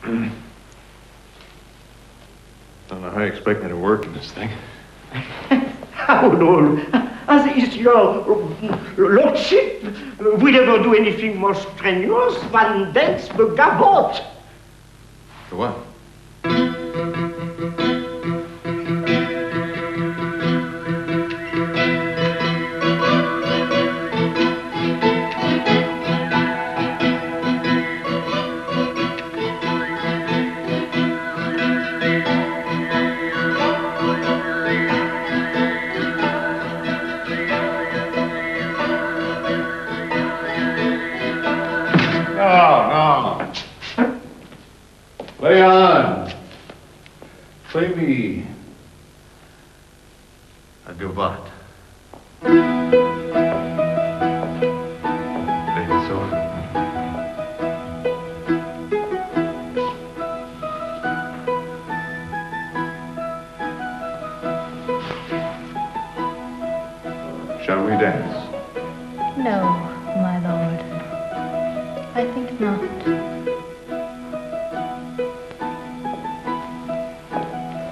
Don't know how you expect me to work in this thing. How, no? As is your lordship, we never do anything more strenuous than dance the gavotte. The what? Play on. Play me a gavotte. Play the solo. Shall we dance? No, my lord. I think not.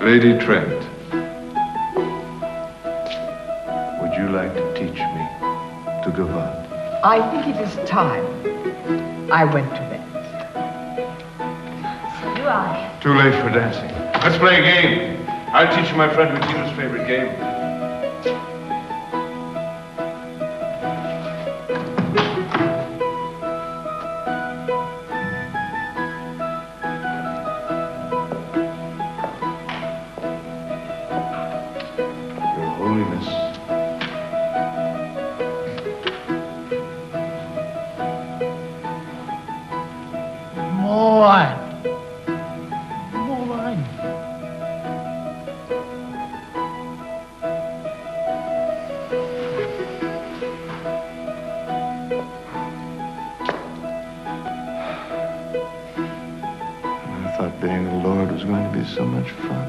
Lady Trent, would you like to teach me to gavotte? I think it is time I went to bed. So do I. Too late for dancing. Let's play a game. I'll teach you my friend Regina's favorite game. Being a lord was going to be so much fun.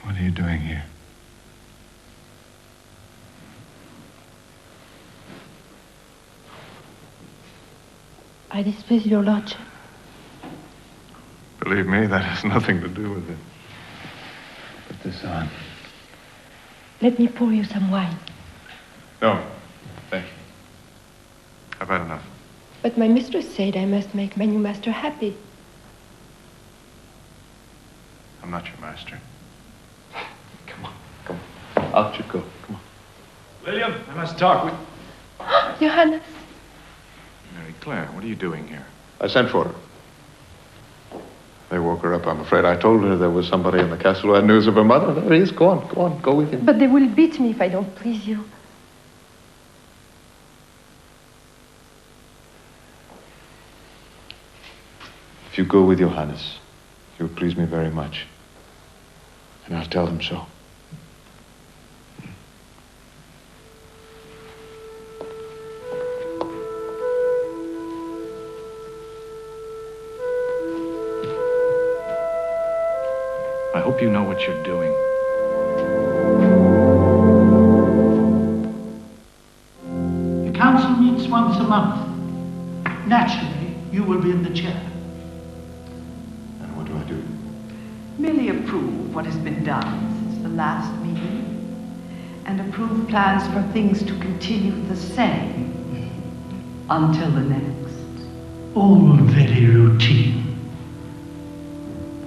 What are you doing here? I displease your lordship. Believe me, that has nothing to do with it. Put this on. Let me pour you some wine. No, thank you. I've had enough. But my mistress said I must make my new master happy. I'm not your master. Come on, come on. Out you go, come on. William, I must talk with... Johannes. Mary Claire, what are you doing here? I sent for her. They woke her up, I'm afraid. I told her there was somebody in the castle who had news of her mother. There he is. Go on, go with him. But they will beat me if I don't please you. If you go with Johannes, you'll please me very much. And I'll tell them so. I hope you know what you're doing. The council meets once a month. Naturally, you will be in the chair. And what do I do? Merely approve what has been done since the last meeting and approve plans for things to continue the same until the next. All very routine.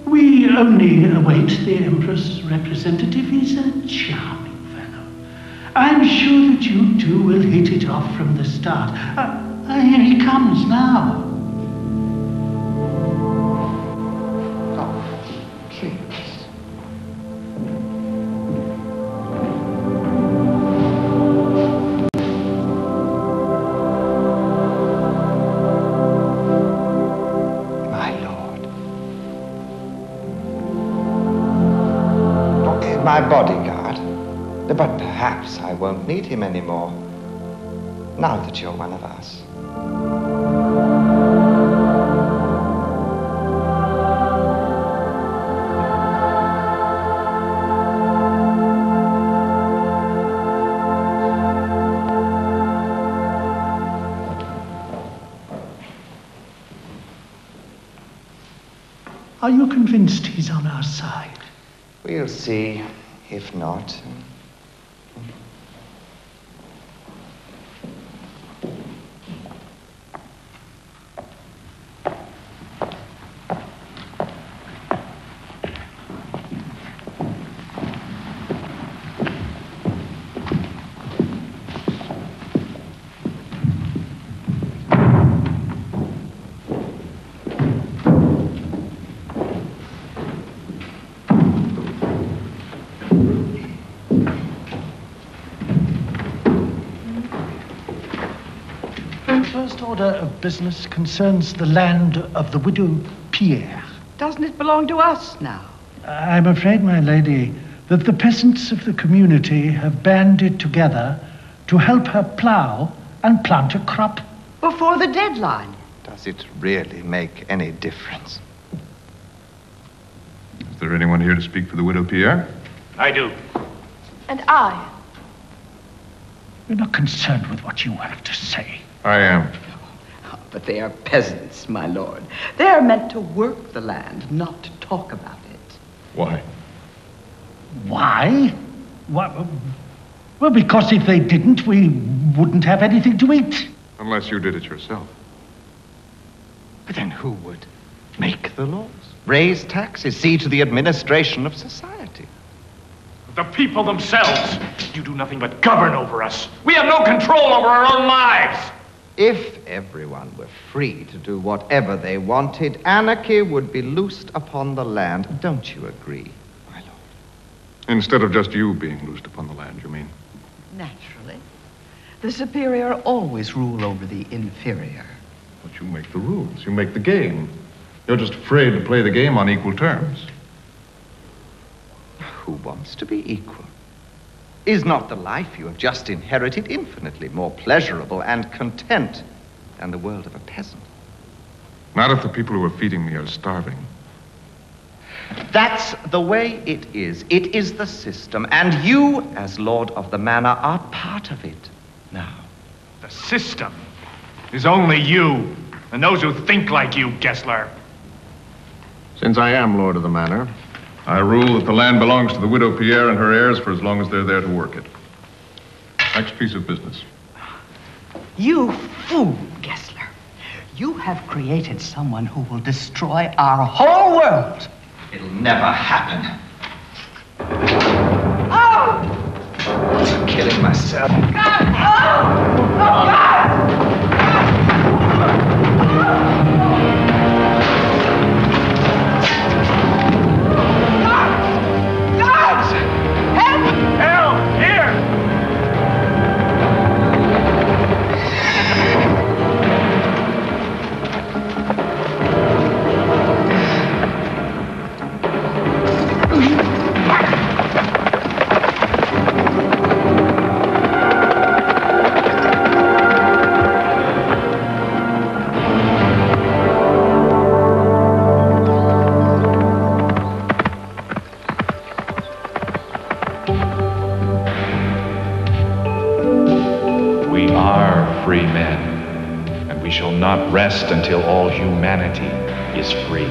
We only await the Empress' representative. He's a charming fellow. I'm sure that you two will hit it off from the start. Here he comes now. Oh, please. My bodyguard, but perhaps I won't need him anymore, now that you're one of us. Are you convinced he's on our side? We'll see. If not... First order of business concerns the land of the widow Pierre. Doesn't it belong to us now? I'm afraid, my lady, that the peasants of the community have banded together to help her plow and plant a crop. Before the deadline. Does it really make any difference? Is there anyone here to speak for the widow Pierre? I do. And I. We're not concerned with what you have to say. I am. But they are peasants, my lord. They are meant to work the land, not to talk about it. Why? Why? Well, because if they didn't, we wouldn't have anything to eat. Unless you did it yourself. But then who would make the laws? Raise taxes, see to the administration of society. The people themselves. You do nothing but govern over us. We have no control over our own lives. If everyone were free to do whatever they wanted, anarchy would be loosed upon the land. Don't you agree, my lord? Instead of just you being loosed upon the land, you mean? Naturally. The superior always rule over the inferior. But you make the rules. You make the game. You're just afraid to play the game on equal terms. Who wants to be equal? Is not the life you have just inherited infinitely more pleasurable and content than the world of a peasant? Not if the people who are feeding me are starving. That's the way it is. It is the system, and you, as lord of the manor, are part of it now. The system is only you and those who think like you, Gessler. Since I am lord of the manor, I rule that the land belongs to the widow Pierre and her heirs for as long as they're there to work it. Next piece of business. You fool, Gessler. You have created someone who will destroy our whole world. It'll never happen. Oh! I'm killing myself. God! Oh! Oh, God! Not rest until all humanity is free.